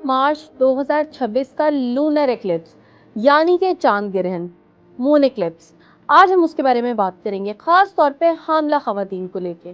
मार्च 2026 का lunar eclipse यानी कि चांद ग्रहण, मून एक्लिप्स, आज हम उसके बारे में बात करेंगे, खास तौर पे हामला खवातीन को लेके।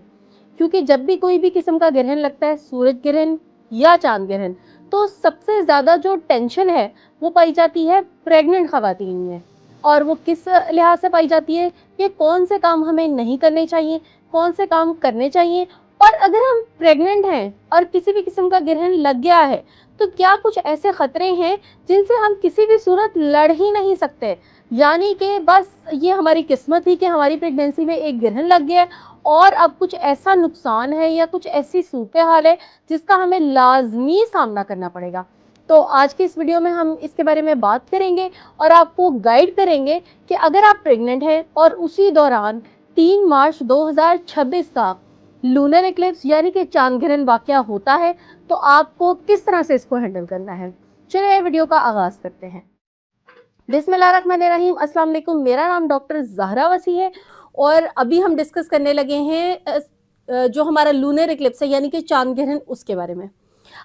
क्योंकि जब भी कोई भी किस्म का ग्रहण लगता है, सूरज ग्रहण या चांद ग्रहण, तो सबसे ज्यादा जो टेंशन है वो पाई जाती है प्रेग्नेंट खवातीन में। और वो किस लिहाज से पाई जाती है कि कौन से काम हमें नहीं करने चाहिए, कौन से काम करने चाहिए। और अगर हम प्रेग्नेंट हैं और किसी भी किस्म का ग्रहण लग गया है, तो क्या कुछ ऐसे खतरे हैं जिनसे हम किसी भी सूरत लड़ ही नहीं सकते। यानी कि बस ये हमारी किस्मत थी कि हमारी प्रेगनेंसी में एक ग्रहण लग गया और अब कुछ ऐसा नुकसान है या कुछ ऐसी सूरत हाल है जिसका हमें लाजमी सामना करना पड़ेगा। तो आज की इस वीडियो में हम इसके बारे में बात करेंगे और आपको गाइड करेंगे कि अगर आप प्रेग्नेंट हैं और उसी दौरान 3 मार्च 2026 का लूनर एक्लिप्स यानी कि चांद ग्रहण वाकया होता है, तो आपको किस तरह से इसको हैंडल करना है। चलिए वीडियो का आगाज करते हैं। बिस्मिल्लाहिर्रहमानिर्रहीम, अस्सलाम वालेकुम। मेरा नाम डॉक्टर ज़हरा वसी है और अभी हम डिस्कस करने लगे हैं जो हमारा लूनर एक्लिप्स है यानी कि चांद ग्रहण, उसके बारे में।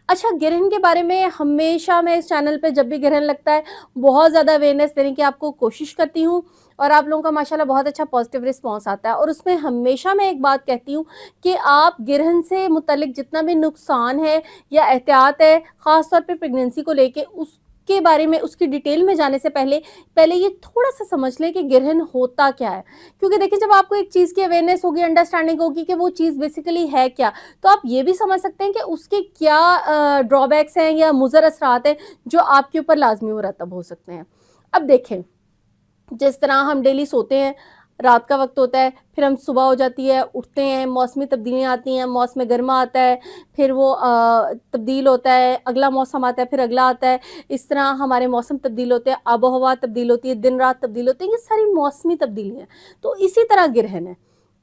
अच्छा, ग्रहण के बारे में हमेशा मैं इस चैनल पे जब भी ग्रहण लगता है बहुत ज़्यादा अवेयरनेस देने की आपको कोशिश करती हूँ और आप लोगों का माशाल्लाह बहुत अच्छा पॉजिटिव रिस्पांस आता है। और उसमें हमेशा मैं एक बात कहती हूँ कि आप ग्रहण से मुतल्लिक जितना भी नुकसान है या एहतियात है, ख़ास तौर पे प्रेगनेंसी को लेके, उसके बारे में, उसकी डिटेल में जाने से पहले पहले ये थोड़ा सा समझ लें कि ग्रहण होता क्या है। क्योंकि देखिए, जब आपको एक चीज़ की अवेयरनेस होगी, अंडरस्टैंडिंग होगी कि वो चीज़ बेसिकली है क्या, तो आप ये भी समझ सकते हैं कि उसके क्या ड्रॉबैक्स हैं या मुज़र असरात हैं जो आपके ऊपर लाजमी मुरतब हो सकते हैं। अब देखें, जिस तरह हम डेली सोते हैं, रात का वक्त होता है, फिर हम सुबह हो जाती है, उठते हैं, मौसमी तब्दीलियाँ आती हैं, मौसम गर्मा आता है, फिर वो तब्दील होता है, अगला मौसम आता है, फिर अगला आता है। इस तरह हमारे मौसम तब्दील होते हैं, आबो हवा तब्दील होती है, दिन रात तब्दील होती है, ये सारी मौसमी तब्दीलियाँ। तो इसी तरह ग्रहण है।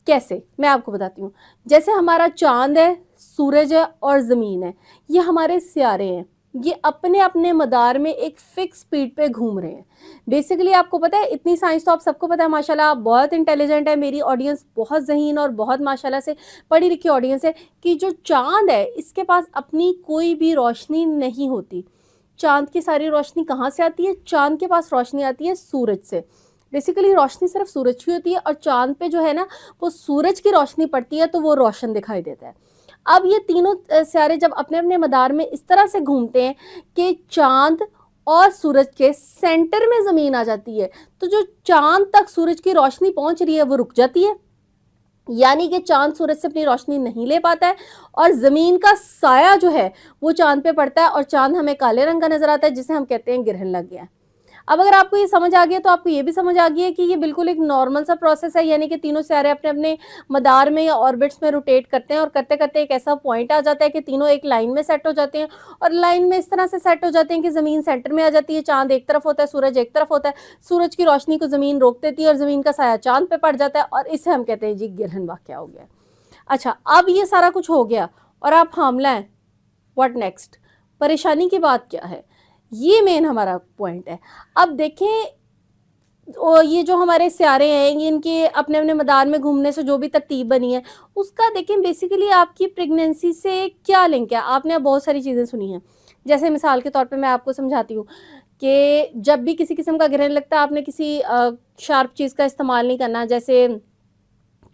कैसे, मैं आपको बताती हूँ। जैसे हमारा चांद है, सूरज है और ज़मीन है, ये हमारे सियारे हैं। ये अपने अपने मदार में एक फिक्स स्पीड पे घूम रहे हैं। बेसिकली आपको पता है, इतनी साइंस तो आप सबको पता है, माशाल्लाह आप बहुत इंटेलिजेंट है, मेरी ऑडियंस बहुत ज़हीन और बहुत माशाल्लाह से पढ़ी लिखी ऑडियंस है, कि जो चांद है इसके पास अपनी कोई भी रोशनी नहीं होती। चांद की सारी रोशनी कहाँ से आती है? चांद के पास रोशनी आती है सूरज से। बेसिकली रोशनी सिर्फ सूरज की होती है और चांद पे जो है ना, वो सूरज की रोशनी पड़ती है तो वो रोशन दिखाई देता है। अब ये तीनों सितारे जब अपने अपने मदार में इस तरह से घूमते हैं कि चांद और सूरज के सेंटर में ज़मीन आ जाती है, तो जो चांद तक सूरज की रोशनी पहुंच रही है वो रुक जाती है। यानी कि चांद सूरज से अपनी रोशनी नहीं ले पाता है और ज़मीन का साया जो है वो चांद पे पड़ता है और चांद हमें काले रंग का नजर आता है, जिसे हम कहते हैं ग्रहण लग गया है। अब अगर आपको ये समझ आ गया तो आपको ये भी समझ आ गया कि ये बिल्कुल एक नॉर्मल सा प्रोसेस है, यानी कि तीनों सितारे अपने अपने मदार में या ऑर्बिट्स में रोटेट करते हैं और करते करते एक ऐसा पॉइंट आ जाता है कि तीनों एक लाइन में सेट हो जाते हैं। और लाइन में इस तरह से सेट हो जाते हैं कि ज़मीन सेंटर में आ जाती है, चांद एक तरफ होता है, सूरज एक तरफ होता है। सूरज की रोशनी को ज़मीन रोक देती है और ज़मीन का साया चांद पे पड़ जाता है और इसे हम कहते हैं जी ग्रहण वाक़या हो गया। अच्छा, अब ये सारा कुछ हो गया और आप हामला हैं, व्हाट नेक्स्ट? परेशानी की बात क्या है? ये मेन हमारा पॉइंट है। अब देखें, ये जो हमारे सियारे हैं, ये इनके अपने अपने मदार में घूमने से जो भी तरतीब बनी है, उसका देखें बेसिकली आपकी प्रेगनेंसी से क्या लिंक है। आपने अब बहुत सारी चीज़ें सुनी हैं, जैसे मिसाल के तौर पे मैं आपको समझाती हूँ कि जब भी किसी किस्म का ग्रहण लगता है, आपने किसी शार्प चीज़ का इस्तेमाल नहीं करना, जैसे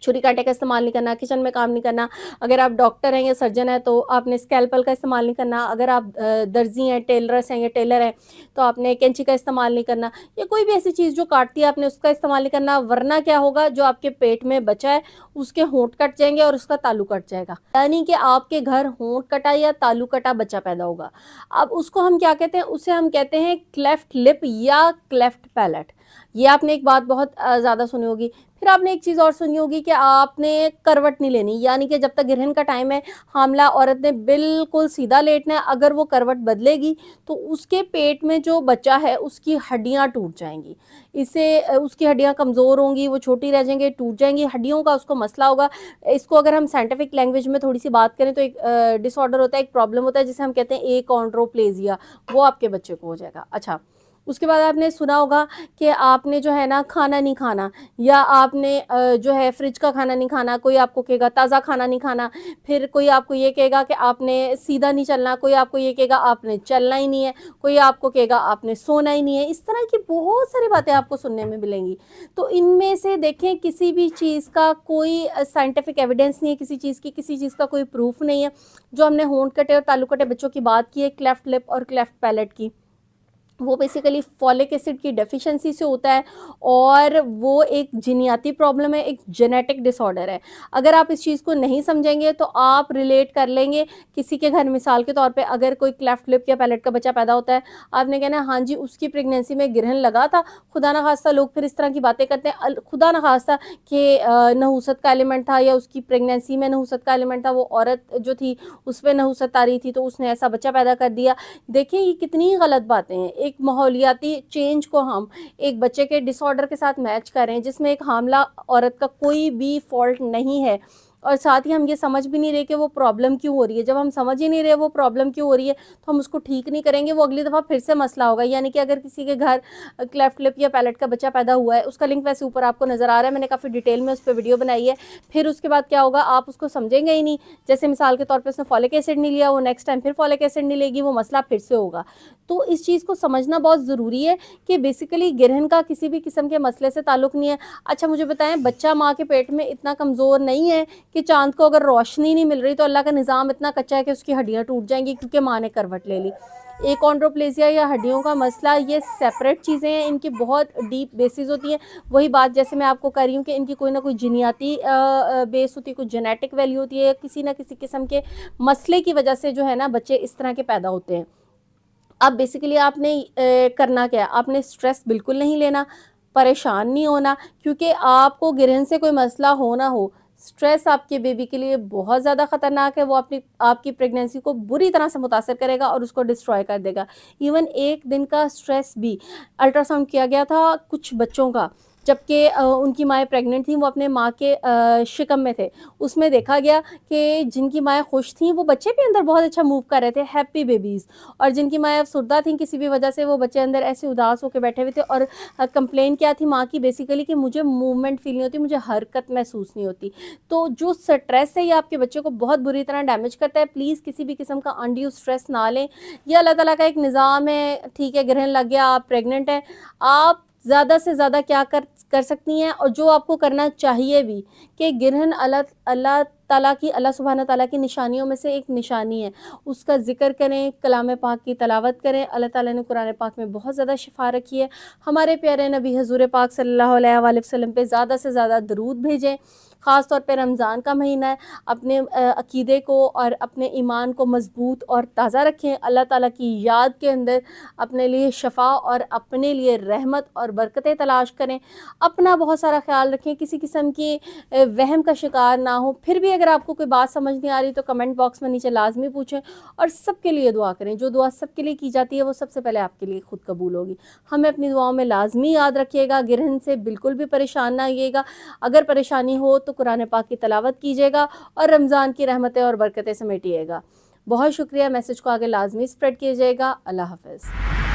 छुरी कांटे का इस्तेमाल नहीं करना, किचन में काम नहीं करना। अगर आप डॉक्टर हैं या सर्जन हैं तो आपने स्कैल्पल का इस्तेमाल नहीं करना। अगर आप दर्जी हैं, टेलरस हैं या टेलर हैं तो आपने कैंची का इस्तेमाल नहीं करना, या कोई भी ऐसी चीज़ जो काटती है आपने उसका इस्तेमाल नहीं करना। वरना क्या होगा, जो आपके पेट में बचा है उसके होंठ कट जाएंगे और उसका तालू कट जाएगा, यानी कि आपके घर होंठ कटा या तालू कटा बच्चा पैदा होगा। अब उसको हम क्या कहते हैं? उसे हम कहते हैं क्लेफ्ट लिप या क्लेफ्ट पैलेट। ये आपने एक बात बहुत ज़्यादा सुनी होगी। फिर आपने एक चीज़ और सुनी होगी कि आपने करवट नहीं लेनी, यानी कि जब तक ग्रहण का टाइम है, हामला औरत ने बिल्कुल सीधा लेटना है। अगर वो करवट बदलेगी तो उसके पेट में जो बच्चा है उसकी हड्डियां टूट जाएंगी। इससे उसकी हड्डियां कमज़ोर होंगी, वो छोटी रह जाएंगी, टूट जाएंगी, हड्डियों का उसको मसला होगा। इसको अगर हम साइंटिफिक लैंग्वेज में थोड़ी सी बात करें तो एक डिसऑर्डर होता है, एक प्रॉब्लम होता है जिसे हम कहते हैं एकॉन्ड्रोप्लेजिया, वो आपके बच्चे को हो जाएगा। अच्छा, उसके बाद आपने सुना होगा कि आपने जो है ना खाना नहीं खाना, या आपने जो है फ्रिज का खाना नहीं खाना, कोई आपको कहेगा ताज़ा खाना नहीं खाना, फिर कोई आपको ये कहेगा कि आपने सीधा नहीं चलना, कोई आपको ये कहेगा आपने चलना ही नहीं है, कोई आपको कहेगा आपने सोना ही नहीं है। इस तरह की बहुत सारी बातें आपको सुनने में मिलेंगी। तो इनमें से देखें, किसी भी चीज़ का कोई साइंटिफिक एविडेंस नहीं है, किसी चीज़ की, किसी चीज़ का कोई प्रूफ नहीं है। जो हमने होंठ कटे और तालू कटे बच्चों की बात की है, क्लेफ्ट लिप और क्लेफ्ट पैलेट की, वो बेसिकली फॉलिक एसिड की डेफिशिएंसी से होता है, और वो एक जीनियाती प्रॉब्लम है, एक जेनेटिक डिसऑर्डर है। अगर आप इस चीज़ को नहीं समझेंगे तो आप रिलेट कर लेंगे किसी के घर, मिसाल के तौर पे अगर कोई क्लेफ्ट लिप या पैलेट का बच्चा पैदा होता है, आपने कहना हाँ जी उसकी प्रेगनेंसी में गिरहन लगा था। खुदा न खास्ता लोग फिर इस तरह की बातें करते हैं, खुदा न खास्ता कि नहुसत का एलिमेंट था, या उसकी प्रेगनेंसी में नहुसत का एलिमेंट था, वो औरत जो थी उस पर नहुसत आ रही थी तो उसने ऐसा बच्चा पैदा कर दिया। देखिए ये कितनी गलत बातें हैं। एक माहौलियाती चेंज को हम एक बच्चे के डिसऑर्डर के साथ मैच कर रहे हैं, जिसमें एक हामला औरत का कोई भी फॉल्ट नहीं है, और साथ ही हम ये समझ भी नहीं रहे कि वो प्रॉब्लम क्यों हो रही है। जब हम समझ ही नहीं रहे वो प्रॉब्लम क्यों हो रही है तो हम उसको ठीक नहीं करेंगे, वो अगली दफ़ा फिर से मसला होगा। यानी कि अगर किसी के घर क्लेफ्ट लिप या पैलेट का बच्चा पैदा हुआ है, उसका लिंक वैसे ऊपर आपको नज़र आ रहा है, मैंने काफ़ी डिटेल में उस पर वीडियो बनाई है, फिर उसके बाद क्या होगा आप उसको समझेंगे ही नहीं। जैसे मिसाल के तौर पर उसने फॉलिक एसिड नहीं लिया, वो नेक्स्ट टाइम फिर फॉलिक एसिड नहीं लेगी, वो मसला फिर से होगा। तो इस चीज़ को समझना बहुत ज़रूरी है कि बेसिकली गिरहन का किसी भी किस्म के मसले से ताल्लुक़ नहीं है। अच्छा मुझे बताएं, बच्चा माँ के पेट में इतना कमज़ोर नहीं है कि चाँद को अगर रोशनी नहीं मिल रही तो अल्लाह का निज़ाम इतना कच्चा है कि उसकी हड्डियाँ टूट जाएंगी क्योंकि माँ ने करवट ले ली। एकोंड्रोप्लेसिया या हड्डियों का मसला, ये सेपरेट चीज़ें हैं, इनकी बहुत डीप बेसिस होती हैं। वही बात जैसे मैं आपको कर रही हूँ कि इनकी कोई ना कोई जीनियाती बेस होती है, कुछ जेनेटिक वैल्यू होती है, किसी ना किसी किस्म के मसले की वजह से जो है ना बच्चे इस तरह के पैदा होते हैं। अब बेसिकली आपने करना क्या है, आपने स्ट्रेस बिल्कुल नहीं लेना, परेशान नहीं होना, क्योंकि आपको गिरहन से कोई मसला हो ना हो, स्ट्रेस आपके बेबी के लिए बहुत ज़्यादा ख़तरनाक है। वो आपकी प्रेगनेंसी को बुरी तरह से मुतासर करेगा और उसको डिस्ट्रॉय कर देगा। इवन एक दिन का स्ट्रेस भी, अल्ट्रासाउंड किया गया था कुछ बच्चों का, जबकि उनकी माएँ प्रेग्नेंट थीं, वो अपने माँ के शिकम में थे। उसमें देखा गया कि जिनकी माएँ खुश थीं वो बच्चे भी अंदर बहुत अच्छा मूव कर रहे थे, हैप्पी बेबीज़, और जिनकी माएँ अफसरदा थीं किसी भी वजह से, वो बच्चे अंदर ऐसे उदास होकर बैठे हुए थे। और कंप्लेन क्या थी माँ की बेसिकली कि मुझे मूवमेंट फील नहीं होती, मुझे हरकत महसूस नहीं होती। तो जो स्ट्रेस है ये आपके बच्चे को बहुत बुरी तरह डैमेज करता है। प्लीज़ किसी भी किस्म का अनड्यू स्ट्रेस ना लें। ये अल्लाह ताला का एक निज़ाम है, ठीक है ग्रहण लग गया, आप प्रेग्नेंट हैं, आप ज़्यादा से ज़्यादा क्या कर सकती हैं, और जो आपको करना चाहिए भी, कि गिरहन अल्लाह ताला की, अल्लाह सुब्हाना ताला की निशानियों में से एक निशानी है। उसका ज़िक्र करें, कलाम पाक की तलावत करें। अल्लाह ताला ने कुरान पाक में बहुत ज़्यादा शिफा रखी है। हमारे प्यारे नबी हज़ूर पाक सल्लल्लाहु अलैहि वसल्लम पे ज़्यादा से ज़्यादा दरूद भेजें। ख़ास तौर पे रमज़ान का महीना है, अपने अक़ीदे को और अपने ईमान को मज़बूत और ताज़ा रखें। अल्लाह ताला की याद के अंदर अपने लिए शफ़ा और अपने लिए रहमत और बरकतें तलाश करें। अपना बहुत सारा ख्याल रखें, किसी किस्म की वहम का शिकार ना हो। फिर भी अगर आपको कोई बात समझ नहीं आ रही तो कमेंट बॉक्स में नीचे लाजमी पूछें, और सबके लिए दुआ करें। जो दुआ सबके लिए की जाती है वो सबसे पहले आपके लिए खुद कबूल होगी। हमें अपनी दुआओं में लाजमी याद रखिएगा। गिरहन से बिल्कुल भी परेशान ना आइएगा। अगर परेशानी हो तो कुरान पाक की तलावत कीजिएगा और रमज़ान की रहमतें और बरकतें समेटिएगा। बहुत शुक्रिया। मैसेज को आगे लाजमी स्प्रेड कीजिएगा। अल्लाह हाफ़िज़।